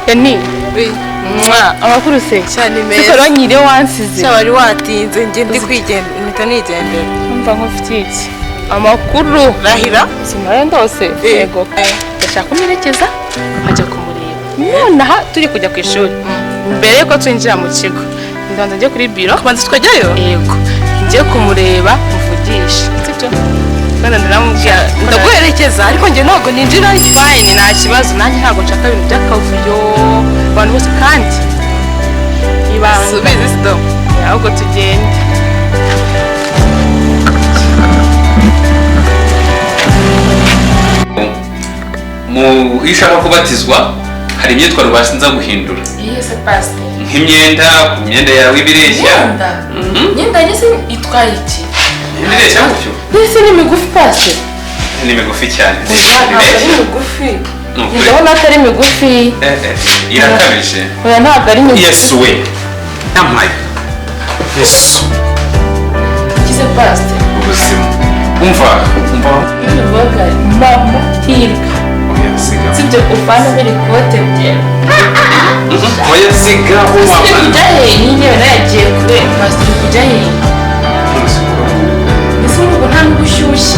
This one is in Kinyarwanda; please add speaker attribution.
Speaker 1: Yani
Speaker 2: Oui.
Speaker 1: amakuru se
Speaker 2: Cyane meza.
Speaker 1: Siko ronyire wansize.
Speaker 2: Cyabari watinze nge ndi kwigenda impita nigendera.
Speaker 1: Umva nkufitiye iki? Amakuru.
Speaker 2: Rahira?
Speaker 1: Simaye ndose. Yego. Ndashaka kumerekeza ajya kumureba. Nonaha turi kujya ku ishuri. Mbere ko twinjira mu kigo. Ndonda njye kuri biro.
Speaker 2: Kubanza twajyayo?
Speaker 1: Yego. Njye kumureba muvugisha. Sibyo? Kandi ndaramubwira
Speaker 2: ndaguherekeza ariko nge ntabwo ninjira.
Speaker 1: Fine nta kibazo nanjye ntabwo nshaka ibintu by'akavuyo. Abantu bose kandi ibanga.
Speaker 2: Subiza sto.
Speaker 1: Ahubwo tugende.
Speaker 3: Mu ishaka kubatizwa hari imyitwarire basinza guhindura.
Speaker 1: Yes, pastor.
Speaker 3: Nk'imyenda, imyenda yawe ibireshya.
Speaker 1: Imyenda yese itwaye iki?
Speaker 3: Ibireshya gutyo.
Speaker 1: Mbese ni migufi pastor.
Speaker 3: Ni migufi cyane.
Speaker 1: Ntabwo ari migufi. Ndabona atari migufi.
Speaker 3: Irakabije.
Speaker 1: Oya ntabwo ari migufi.
Speaker 3: Yesu we. Namaye. Yesu.
Speaker 1: Kize pastor.
Speaker 3: Ubuzima. Umva.
Speaker 1: Uvuga mama hirwa.
Speaker 3: Oya siga.
Speaker 1: Sibyo ufana biri kote bye.
Speaker 3: Oya siga
Speaker 1: Sibyo kujyahe nyine nagiye kure pastor kujyahe. Ese ubu nta n'ubushyushye.